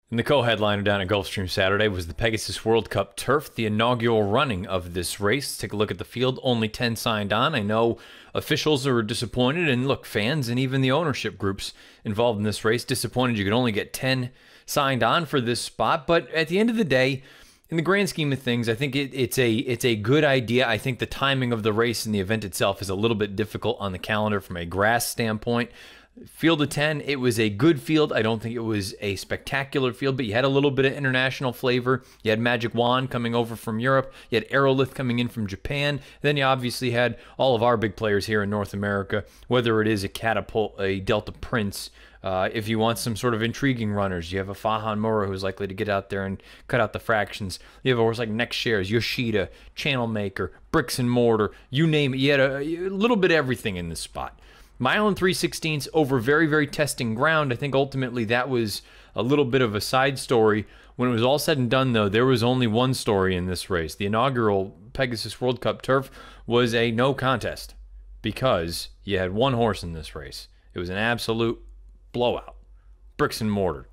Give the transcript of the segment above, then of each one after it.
And the co-headliner down at Gulfstream Saturday was the Pegasus World Cup Turf, the inaugural running of this race. Take a look at the field. Only 10 signed on. I know officials are disappointed, and look, fans and even the ownership groups involved in this race disappointed you could only get 10 signed on for this spot. But at the end of the day, in the grand scheme of things, I think it's a good idea. I think the timing of the race and the event itself is a little bit difficult on the calendar from a grass standpoint. Field of 10, it was a good field. I don't think it was a spectacular field, but you had a little bit of international flavor. You had Magic Wand coming over from Europe. You had Aerolith coming in from Japan. Then you obviously had all of our big players here in North America, whether it is a Catapult, a Delta Prince. If you want some sort of intriguing runners, you have a Fahan Mura who's likely to get out there and cut out the fractions. You have a horse like Next Shares, Yoshida, Channel Maker, Bricks and Mortar, you name it. You had a little bit of everything in this spot. Mile and 3/16 over very, very testing ground. I think ultimately that was a little bit of a side story. When it was all said and done, though, there was only one story in this race. The inaugural Pegasus World Cup Turf was a no contest because you had one horse in this race. It was an absolute blowout. Bricks and Mortar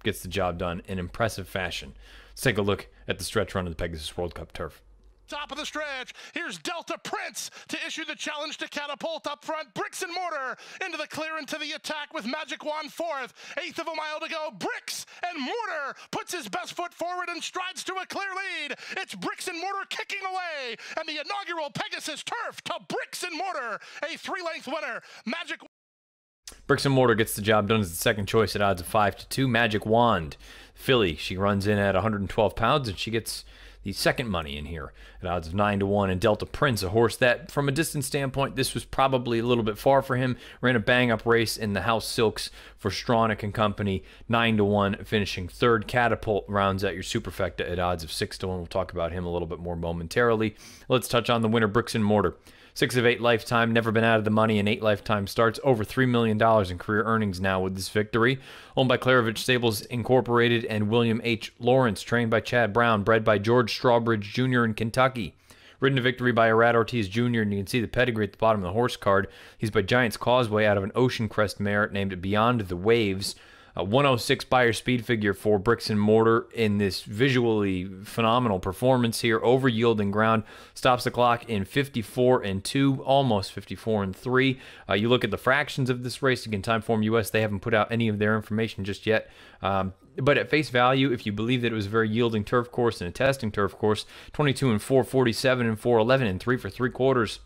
gets the job done in impressive fashion. Let's take a look at the stretch run of the Pegasus World Cup Turf. Top of the stretch, here's Delta Prince to issue the challenge to Catapult up front. Bricks and Mortar into the clear, into the attack with Magic Wand fourth. Eighth of a mile to go. Bricks and Mortar puts his best foot forward and strides to a clear lead. It's Bricks and Mortar kicking away, and the inaugural Pegasus Turf to Bricks and Mortar, a 3-length winner. Bricks and Mortar gets the job done as the second choice at odds of 5-2. Magic Wand, filly, she runs in at 112 pounds, and she gets the second money in here at odds of 9-1. And Delta Prince, a horse that, from a distance standpoint, this was probably a little bit far for him. Ran a bang-up race in the House Silks for Stronach and Company, 9-1, finishing third. Catapult rounds out your superfecta at odds of 6-1. We'll talk about him a little bit more momentarily. Let's touch on the winner, Bricks and Mortar. 6 of 8 lifetime, never been out of the money in 8 lifetime starts. Over $3 million in career earnings now with this victory. Owned by Clarovich Stables Incorporated and William H. Lawrence, trained by Chad Brown, bred by George Strawbridge Jr. in Kentucky. Ridden to victory by Arad Ortiz Jr., and you can see the pedigree at the bottom of the horse card. He's by Giants Causeway out of an Ocean Crest mare named Beyond the Waves. A 106 Beyer speed figure for Bricks and Mortar in this visually phenomenal performance here. Over yielding ground, stops the clock in 54-2, almost 54-3. You look at the fractions of this race. Again, Timeform US, they haven't put out any of their information just yet. But at face value, if you believe that it was a very yielding turf course and a testing turf course, 22-4, 47-4, 11 3 for 3/4.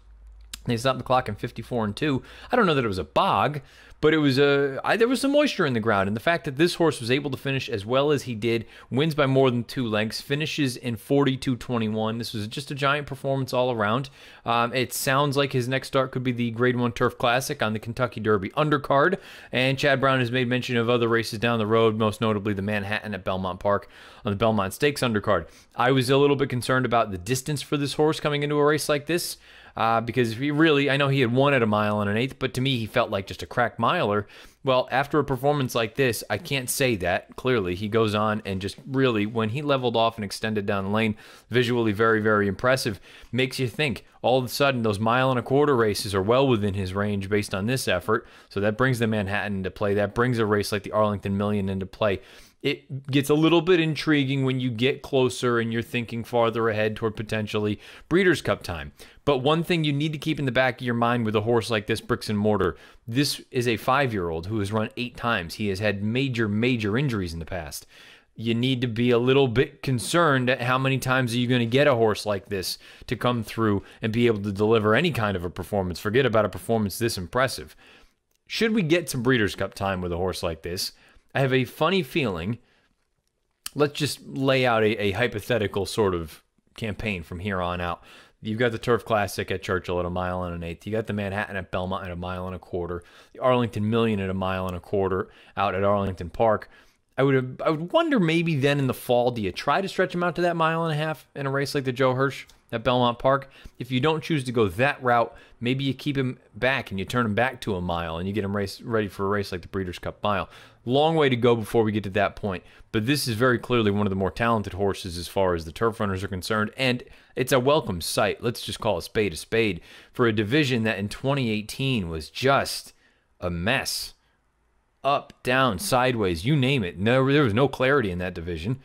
They stopped the clock in 54-2. I don't know that it was a bog, but it was there was some moisture in the ground. And the fact that this horse was able to finish as well as he did, wins by more than 2 lengths, finishes in 42-21. This was just a giant performance all around. It sounds like his next start could be the Grade 1 Turf Classic on the Kentucky Derby undercard. And Chad Brown has made mention of other races down the road, most notably the Manhattan at Belmont Park on the Belmont Stakes undercard. I was a little bit concerned about the distance for this horse coming into a race like this. Because he really, I know he had won at 1 1/8, but to me he felt like just a crack miler. Well, after a performance like this, I can't say that. Clearly, he goes on and just really, when he leveled off and extended down the lane, visually very, very impressive. Makes you think, all of a sudden, those 1 1/4 races are well within his range based on this effort. So that brings the Manhattan into play. That brings a race like the Arlington Million into play. It gets a little bit intriguing when you get closer and you're thinking farther ahead toward potentially Breeders' Cup time. But one thing you need to keep in the back of your mind with a horse like this, Bricks and Mortar, this is a 5-year-old who has run 8 times. He has had major, major injuries in the past. You need to be a little bit concerned at how many times are you going to get a horse like this to come through and be able to deliver any kind of a performance. Forget about a performance this impressive. Should we get some Breeders' Cup time with a horse like this? I have a funny feeling. Let's just lay out a hypothetical sort of campaign from here on out. You've got the Turf Classic at Churchill at 1 1/8. You got the Manhattan at Belmont at 1 1/4. The Arlington Million at 1 1/4 out at Arlington Park. I would wonder maybe then in the fall, do you try to stretch him out to that 1.5 miles in a race like the Joe Hirsch at Belmont Park? If you don't choose to go that route, maybe you keep him back and you turn him back to 1 mile and you get him ready for a race like the Breeders' Cup Mile. Long way to go before we get to that point, but this is very clearly one of the more talented horses as far as the turf runners are concerned, and it's a welcome sight. Let's just call a spade for a division that in 2018 was just a mess. up, down, sideways, you name it. No, there was no clarity in that division.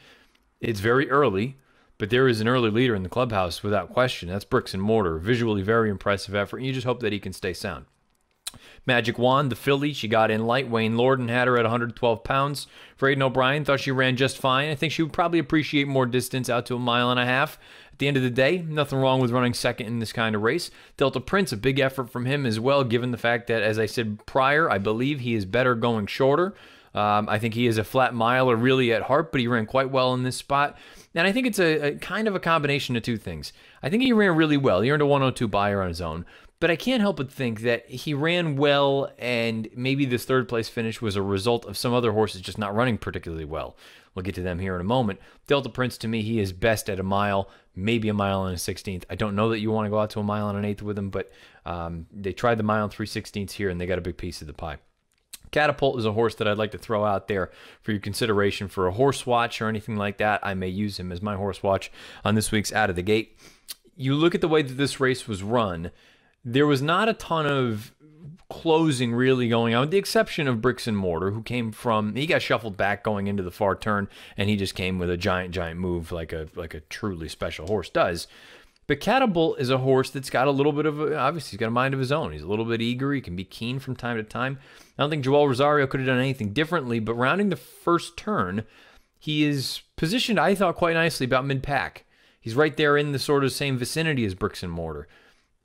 It's very early, but there is an early leader in the clubhouse without question. That's Bricks and Mortar. Visually very impressive effort. You just hope that he can stay sound. Magic Wand, the filly, she got in light. Wayne Lorden had her at 112 pounds. Frayden O'Brien thought she ran just fine. I think she would probably appreciate more distance out to 1.5 miles. At the end of the day, nothing wrong with running second in this kind of race. Delta Prince, a big effort from him as well, given the fact that, as I said prior, I believe he is better going shorter. I think he is a flat miler really at heart, but he ran quite well in this spot. And I think it's a kind of a combination of two things. I think he ran really well. He earned a 102 buyer on his own. But I can't help but think that he ran well, and maybe this third place finish was a result of some other horses just not running particularly well. We'll get to them here in a moment. Delta Prince, to me, he is best at 1 mile, maybe 1 mile and a 16th. I don't know that you want to go out to 1 mile and an 1/8 with him, but they tried the 1 mile and 3/16 here, and they got a big piece of the pie. Catapult is a horse that I'd like to throw out there for your consideration for a horse watch or anything like that. I may use him as my horse watch on this week's Out of the Gate. You look at the way that this race was run, there was not a ton of closing really going on, with the exception of Bricks and Mortar, who came from, he got shuffled back going into the far turn, and he just came with a giant move like a truly special horse does. But Catapult is a horse that's got a little bit of, obviously he's got a mind of his own. He's a little bit eager. He can be keen from time to time. I don't think Joel Rosario could have done anything differently, but rounding the first turn, he is positioned, I thought, quite nicely about mid-pack. He's right there in the sort of same vicinity as Bricks and Mortar.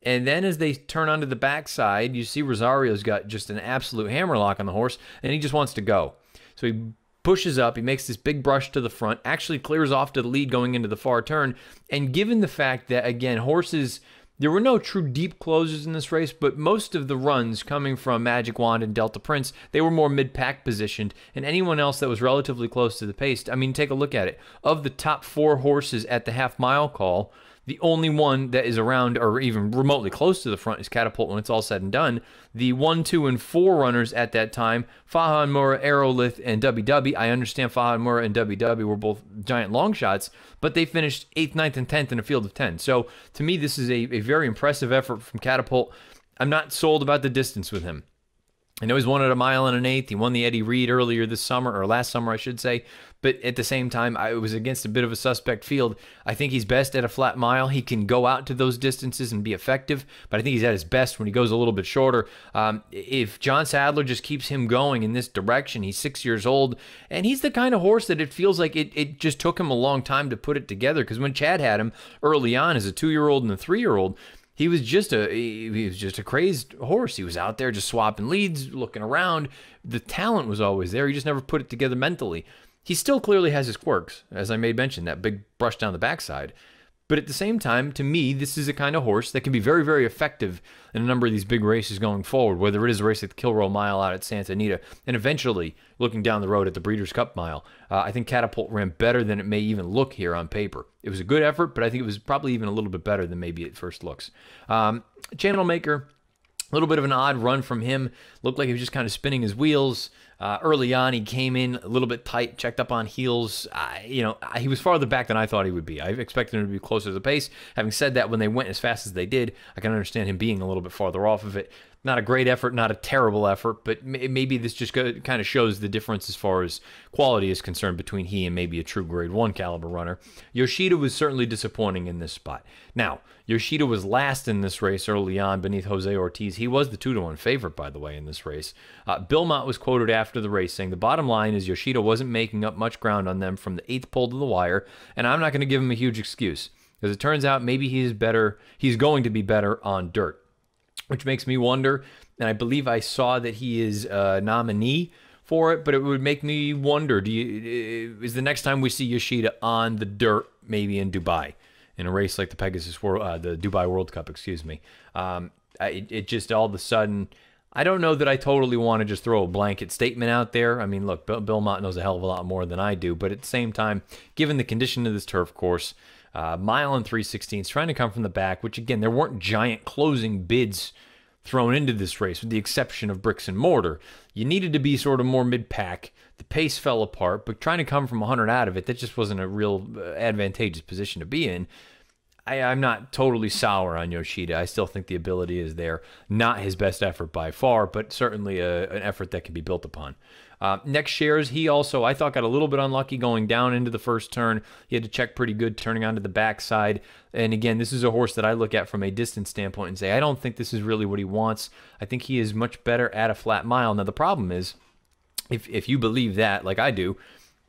And then as they turn onto the backside, you see Rosario's got just an absolute hammerlock on the horse, and he just wants to go. So he pushes up, he makes this big brush to the front, actually clears off to the lead going into the far turn. And given the fact that, again, horses, there were no true deep closers in this race, but most of the runs coming from Magic Wand and Delta Prince, they were more mid-pack positioned, and anyone else that was relatively close to the pace, I mean, take a look at it. Of the top 4 horses at the half-mile call, the only one that is around or even remotely close to the front is Catapult when it's all said and done. The 1, 2, and 4 runners at that time, Fahan Mura, Aerolith, and WW. I understand Fahan Mura and WW were both giant long shots, but they finished 8th, 9th, and 10th in a field of 10. So to me, this is a very impressive effort from Catapult. I'm not sold about the distance with him. I know he's won at 1 mile and an 1/8. He won the Eddie Reed earlier this summer, or last summer, I should say. But at the same time, it was against a bit of a suspect field. I think he's best at a flat mile. He can go out to those distances and be effective, but I think he's at his best when he goes a little bit shorter. If John Sadler just keeps him going in this direction, he's 6 years old, and he's the kind of horse that it feels like it just took him a long time to put it together, because when Chad had him early on as a 2-year-old and a 3-year-old, he was just a crazed horse. He was out there just swapping leads, looking around. The talent was always there. He just never put it together mentally. He still clearly has his quirks, as I made mention, that big brush down the backside. But at the same time, to me, this is a kind of horse that can be very, very effective in a number of these big races going forward, whether it is a race at the Kilroe Mile out at Santa Anita, and eventually looking down the road at the Breeders' Cup Mile. I think Catapult ran better than it may even look here on paper. It was a good effort, but I think it was probably even a little bit better than maybe it first looks. Channel Maker, a little bit of an odd run from him. Looked like he was just kind of spinning his wheels. Early on, he came in a little bit tight, checked up on heels. He was farther back than I thought he would be. I expected him to be closer to the pace. Having said that, when they went as fast as they did, I can understand him being a little bit farther off of it. Not a great effort, not a terrible effort, but maybe this just kind of shows the difference as far as quality is concerned between he and maybe a true grade 1 caliber runner. Yoshida was certainly disappointing in this spot. Now, Yoshida was last in this race early on beneath Jose Ortiz. He was the 2-to-1 favorite, by the way, in this race. Bill Mott was quoted after the race saying, "The bottom line is Yoshida wasn't making up much ground on them from the 8th pole to the wire, and I'm not going to give him a huge excuse, because it turns out maybe he's going to be better on dirt." Which makes me wonder, and I believe I saw that he is a nominee for it, but it would make me wonder, is the next time we see Yoshida on the dirt maybe in Dubai, in a race like the Pegasus World, the Dubai World Cup, excuse me. It just all of a sudden, I don't know that I totally want to just throw a blanket statement out there. I mean, look, Bill Mott knows a hell of a lot more than I do, but at the same time, given the condition of this turf course, mile and 3/16, trying to come from the back, which again, there weren't giant closing bids thrown into this race, with the exception of Bricks and Mortar. You needed to be sort of more mid-pack. The pace fell apart, but trying to come from 100 out of it, that just wasn't a real advantageous position to be in. I'm not totally sour on Yoshida. I still think the ability is there. Not his best effort by far, but certainly an effort that can be built upon. Next Shares, he also, I thought, got a little bit unlucky going down into the first turn. He had to check pretty good turning onto the backside. And again, this is a horse that I look at from a distance standpoint and say, I don't think this is really what he wants. I think he is much better at a flat mile. Now, the problem is, if you believe that, like I do,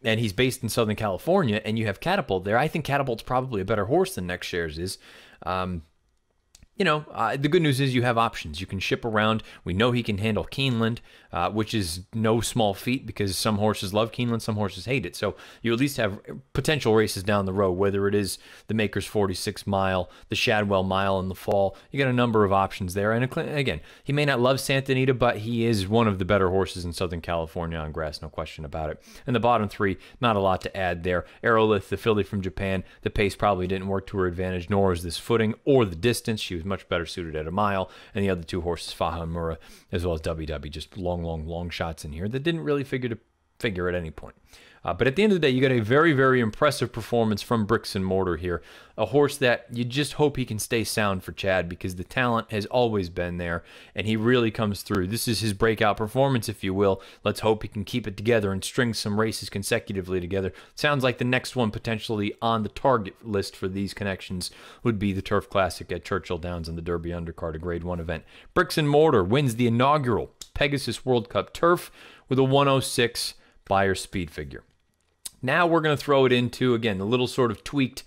and he's based in Southern California, and you have Catapult there, I think Catapult's probably a better horse than Next Shares is. The good news is you have options. You can ship around. We know he can handle Keeneland, which is no small feat because some horses love Keeneland, some horses hate it. So you at least have potential races down the road, whether it is the Makers 46 mile, the Shadwell mile in the fall. You got a number of options there. And again, he may not love Santa Anita, but he is one of the better horses in Southern California on grass, no question about it. And the bottom three, not a lot to add there. Aerolith, the filly from Japan, the pace probably didn't work to her advantage, nor is this footing or the distance. She was much better suited at a mile. And the other two horses, Faha and Mura, as well as WW, just long shots in here that didn't really figure at any point. But at the end of the day, you got a very, very impressive performance from Bricks and Mortar here. A horse that you just hope he can stay sound for Chad because the talent has always been there, and he really comes through. This is his breakout performance, if you will. Let's hope he can keep it together and string some races consecutively together. Sounds like the next one potentially on the target list for these connections would be the Turf Classic at Churchill Downs on the Derby Undercard, a Grade 1 event. Bricks and Mortar wins the inaugural Pegasus World Cup Turf with a 106 Beyer speed figure. Now we're going to throw it into, again, the little sort of tweaked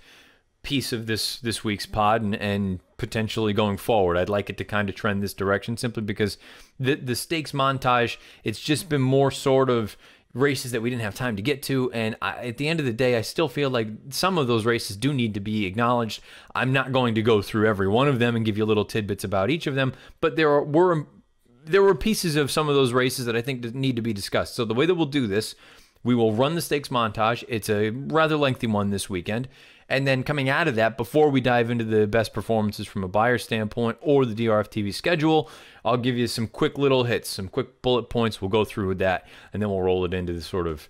piece of this week's pod and potentially going forward. I'd like it to kind of trend this direction simply because the stakes montage, it's just been more sort of races that we didn't have time to get to, and at the end of the day, I still feel like some of those races do need to be acknowledged. I'm not going to go through every one of them and give you little tidbits about each of them, but there were pieces of some of those races that I think need to be discussed. So the way that we'll do this, we will run the stakes montage. It's a rather lengthy one this weekend. And then coming out of that, before we dive into the best performances from a Beyer standpoint or the DRFTV schedule, I'll give you some quick little hits, some quick bullet points. We'll go through with that, and then we'll roll it into the sort of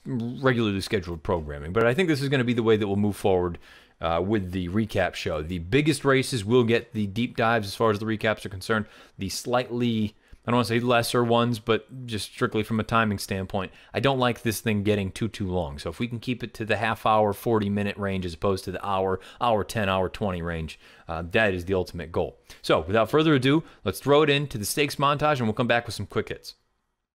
regularly scheduled programming. But I think this is going to be the way that we'll move forward with the recap show. The biggest races will get the deep dives as far as the recaps are concerned. The slightly, I don't want to say lesser ones, but just strictly from a timing standpoint, I don't like this thing getting too long. So if we can keep it to the half hour, 40-minute range as opposed to the hour 10, hour 20 range, that is the ultimate goal. So without further ado, let's throw it into the stakes montage and we'll come back with some quick hits.